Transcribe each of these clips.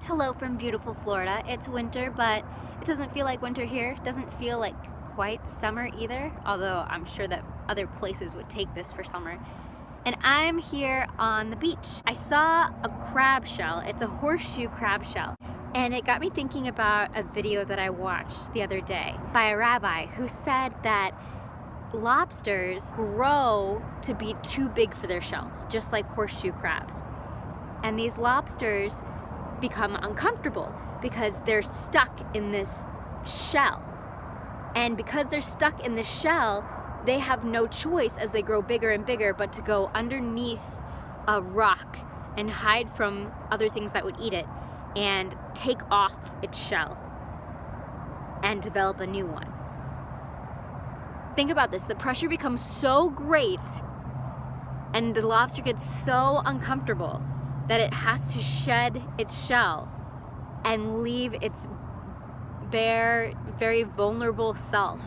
Hello from beautiful Florida. It's winter, but it doesn't feel like winter here. It doesn't feel like quite summer either, although I'm sure that other places would take this for summer. And I'm here on the beach. I saw a crab shell. It's a horseshoe crab shell. And it got me thinking about a video that I watched the other day by a rabbi who said that lobsters grow to be too big for their shells, just like horseshoe crabs. And these lobsters become uncomfortable because they're stuck in this shell. And because they're stuck in this shell, they have no choice as they grow bigger and bigger but to go underneath a rock and hide from other things that would eat it and take off its shell and develop a new one. Think about this. The pressure becomes so great and the lobster gets so uncomfortable that it has to shed its shell and leave its bare, very vulnerable self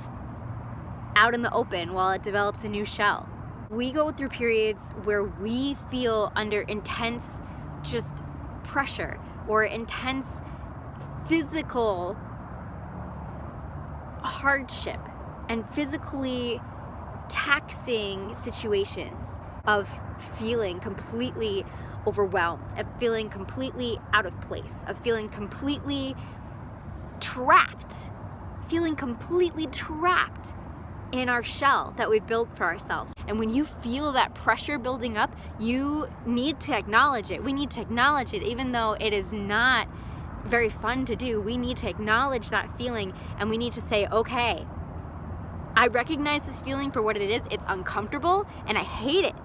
out in the open while it develops a new shell. We go through periods where we feel under intense just pressure or intense physical hardship and physically taxing situations of feeling completely overwhelmed, of feeling completely out of place, of feeling completely trapped in our shell that we built for ourselves. And when you feel that pressure building up, you need to acknowledge it. We need to acknowledge it, even though it is not very fun to do. We need to acknowledge that feeling and we need to say, okay, I recognize this feeling for what it is. It's uncomfortable and I hate it.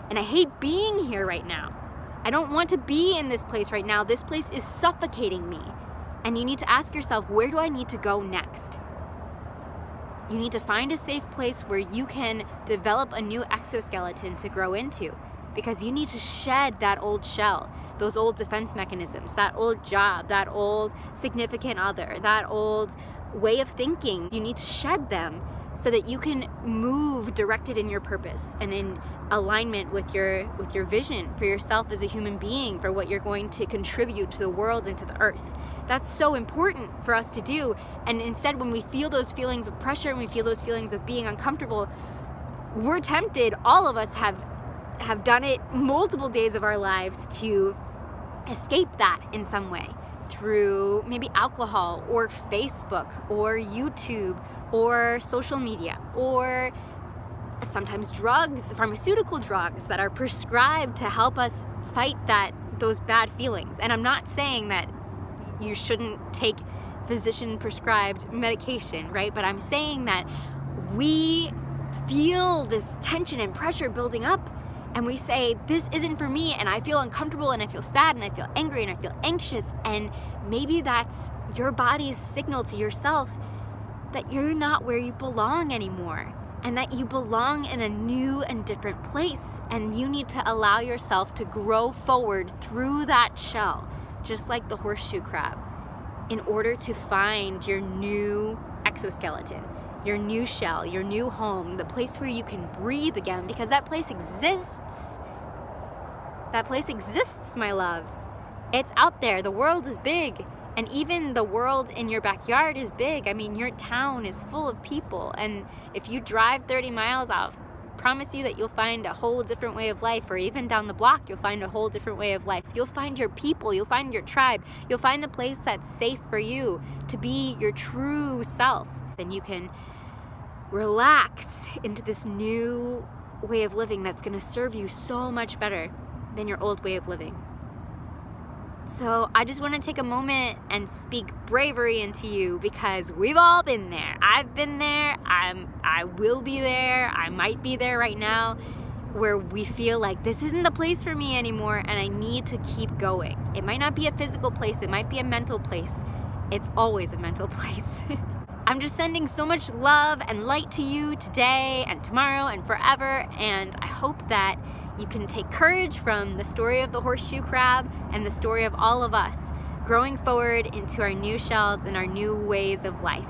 And I hate being here right now. I don't want to be in this place right now. This place is suffocating me. And you need to ask yourself, where do I need to go next? You need to find a safe place where you can develop a new exoskeleton to grow into, because you need to shed that old shell, those old defense mechanisms, that old job, that old significant other, that old way of thinking. You need to shed them so that you can move directed in your purpose and in alignment with your vision for yourself as a human being, for what you're going to contribute to the world and to the earth. That's so important for us to do. And instead, when we feel those feelings of pressure and we feel those feelings of being uncomfortable, we're tempted, all of us have done it multiple days of our lives, to escape that in some way, through maybe alcohol or Facebook or YouTube or social media, or sometimes drugs, pharmaceutical drugs that are prescribed to help us fight those bad feelings. And I'm not saying that you shouldn't take physician prescribed medication, right? But I'm saying that we feel this tension and pressure building up and we say, this isn't for me, and I feel uncomfortable and I feel sad and I feel angry and I feel anxious. And maybe that's your body's signal to yourself that you're not where you belong anymore, and that you belong in a new and different place, and you need to allow yourself to grow forward through that shell, just like the horseshoe crab, in order to find your new exoskeleton, your new shell, your new home, the place where you can breathe again, because that place exists. That place exists, my loves. It's out there. The world is big. And even the world in your backyard is big. I mean, your town is full of people. And if you drive 30 miles, I'll promise you that you'll find a whole different way of life. Or even down the block, you'll find a whole different way of life. You'll find your people. You'll find your tribe. You'll find the place that's safe for you to be your true self. Then you can relax into this new way of living that's going to serve you so much better than your old way of living. So I just want to take a moment and speak bravery into you, because we've all been there. I've been there. I will be there. I might be there right now, where we feel like this isn't the place for me anymore and I need to keep going. It might not be a physical place. It might be a mental place. It's always a mental place. I'm just sending so much love and light to you today and tomorrow and forever, and I hope that you can take courage from the story of the horseshoe crab and the story of all of us growing forward into our new shells and our new ways of life.